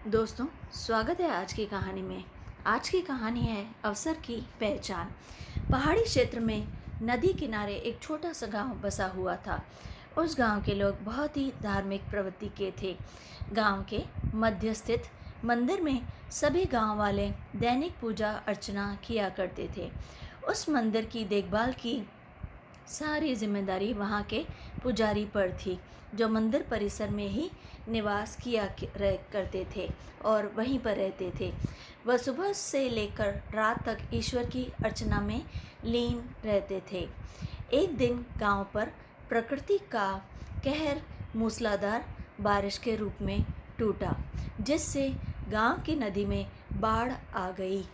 दोस्तों, स्वागत है आज की कहानी में। आज की कहानी है अवसर की पहचान। पहाड़ी क्षेत्र में नदी किनारे एक छोटा सा गांव बसा हुआ था। उस गांव के लोग बहुत ही धार्मिक प्रवृत्ति के थे। गांव के मध्य स्थित मंदिर में सभी गांव वाले दैनिक पूजा अर्चना किया करते थे। उस मंदिर की देखभाल की सारी जिम्मेदारी वहाँ के पुजारी पर थी, जो मंदिर परिसर में ही निवास किया करते थे और वहीं पर रहते थे। वह सुबह से लेकर रात तक ईश्वर की अर्चना में लीन रहते थे। एक दिन गांव पर प्रकृति का कहर मूसलाधार बारिश के रूप में टूटा, जिससे गांव की नदी में बाढ़ आ गई।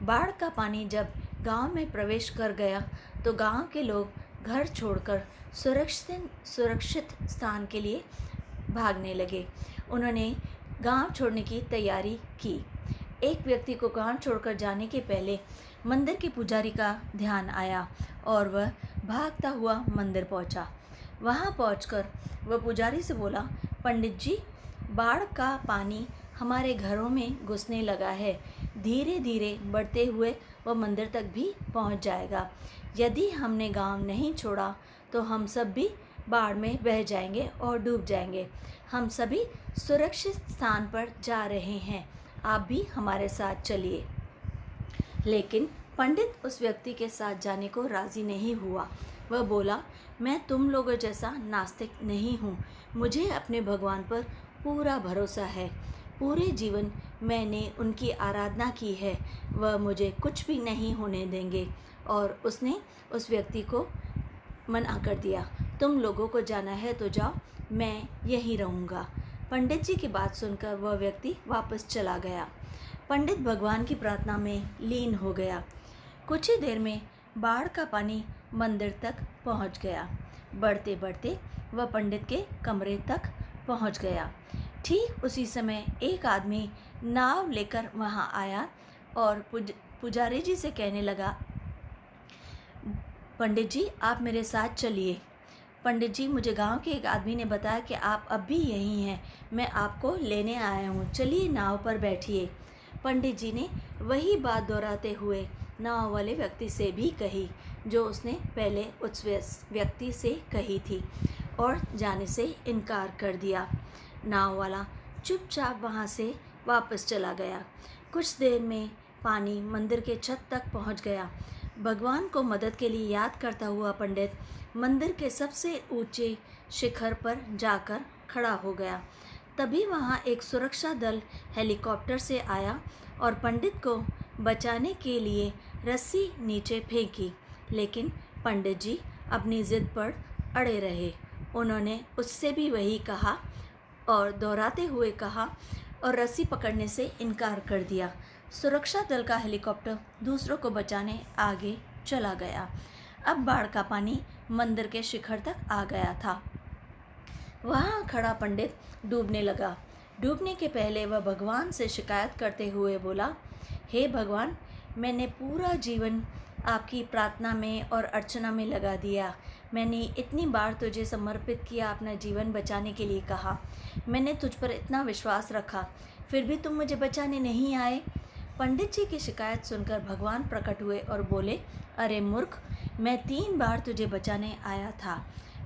बाढ़ का पानी जब गांव में प्रवेश कर गया तो गांव के लोग घर छोड़कर सुरक्षित स्थान के लिए भागने लगे। उन्होंने गांव छोड़ने की तैयारी की। एक व्यक्ति को गांव छोड़कर जाने के पहले मंदिर के पुजारी का ध्यान आया और वह भागता हुआ मंदिर पहुंचा। वहां पहुंचकर वह पुजारी से बोला, पंडित जी, बाढ़ का पानी हमारे घरों में घुसने लगा है। धीरे धीरे बढ़ते हुए वह मंदिर तक भी पहुंच जाएगा। यदि हमने गांव नहीं छोड़ा तो हम सब भी बाढ़ में बह जाएंगे और डूब जाएंगे। हम सभी सुरक्षित स्थान पर जा रहे हैं, आप भी हमारे साथ चलिए। लेकिन पंडित उस व्यक्ति के साथ जाने को राज़ी नहीं हुआ। वह बोला, मैं तुम लोगों जैसा नास्तिक नहीं हूँ। मुझे अपने भगवान पर पूरा भरोसा है। पूरे जीवन मैंने उनकी आराधना की है। वह मुझे कुछ भी नहीं होने देंगे। और उसने उस व्यक्ति को मना कर दिया, तुम लोगों को जाना है तो जाओ, मैं यहीं रहूँगा। पंडित जी की बात सुनकर वह व्यक्ति वापस चला गया। पंडित भगवान की प्रार्थना में लीन हो गया। कुछ ही देर में बाढ़ का पानी मंदिर तक पहुंच गया। बढ़ते बढ़ते वह पंडित के कमरे तक पहुंच गया। ठीक उसी समय एक आदमी नाव लेकर वहां आया और पुजारी जी से कहने लगा, पंडित जी, आप मेरे साथ चलिए। पंडित जी, मुझे गांव के एक आदमी ने बताया कि आप अब भी यहीं हैं। मैं आपको लेने आया हूँ, चलिए नाव पर बैठिए। पंडित जी ने वही बात दोहराते हुए नाव वाले व्यक्ति से भी कही, जो उसने पहले उस व्यक्ति से कही थी, और जाने से इनकार कर दिया। नाव वाला चुपचाप वहाँ से वापस चला गया। कुछ देर में पानी मंदिर के छत तक पहुँच गया। भगवान को मदद के लिए याद करता हुआ पंडित मंदिर के सबसे ऊंचे शिखर पर जाकर खड़ा हो गया। तभी वहां एक सुरक्षा दल हेलीकॉप्टर से आया और पंडित को बचाने के लिए रस्सी नीचे फेंकी। लेकिन पंडित जी अपनी जिद पर अड़े रहे। उन्होंने उससे भी वही कहा और दोहराते हुए कहा और रस्सी पकड़ने से इनकार कर दिया। सुरक्षा दल का हेलीकॉप्टर दूसरों को बचाने आगे चला गया। अब बाढ़ का पानी मंदिर के शिखर तक आ गया था। वहाँ खड़ा पंडित डूबने लगा। डूबने के पहले वह भगवान से शिकायत करते हुए बोला, हे भगवान, मैंने पूरा जीवन आपकी प्रार्थना में और अर्चना में लगा दिया। मैंने इतनी बार तुझे समर्पित किया, अपना जीवन बचाने के लिए कहा। मैंने तुझ पर इतना विश्वास रखा, फिर भी तुम मुझे बचाने नहीं आए। पंडित जी की शिकायत सुनकर भगवान प्रकट हुए और बोले, अरे मूर्ख, मैं 3 बार तुझे बचाने आया था।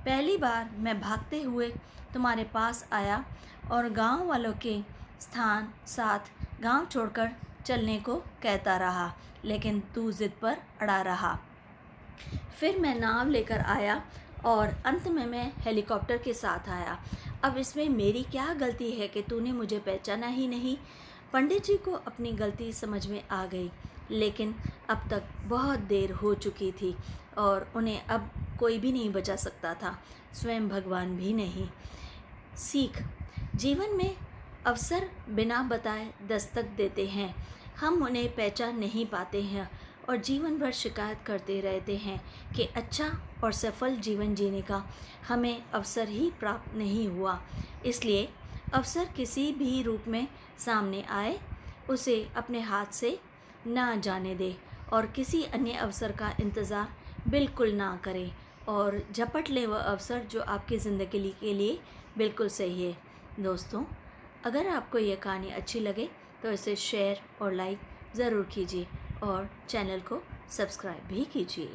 पहली बार मैं भागते हुए तुम्हारे पास आया और गांव वालों के साथ गांव छोड़कर चलने को कहता रहा, लेकिन तू जिद पर अड़ा रहा। फिर मैं नाव लेकर आया और अंत में मैं हेलीकॉप्टर के साथ आया। अब इसमें मेरी क्या गलती है कि तूने मुझे पहचाना ही नहीं। पंडित जी को अपनी गलती समझ में आ गई, लेकिन अब तक बहुत देर हो चुकी थी और उन्हें अब कोई भी नहीं बचा सकता था, स्वयं भगवान भी नहीं। सीख: जीवन में अवसर बिना बताए दस्तक देते हैं। हम उन्हें पहचान नहीं पाते हैं और जीवन भर शिकायत करते रहते हैं कि अच्छा और सफल जीवन जीने का हमें अवसर ही प्राप्त नहीं हुआ। इसलिए अवसर किसी भी रूप में सामने आए, उसे अपने हाथ से ना जाने दे और किसी अन्य अवसर का इंतज़ार बिल्कुल ना करें और झपट ले वह अवसर जो आपकी ज़िंदगी के लिए बिल्कुल सही है। दोस्तों, अगर आपको ये कहानी अच्छी लगे तो इसे शेयर और लाइक ज़रूर कीजिए और चैनल को सब्सक्राइब भी कीजिए।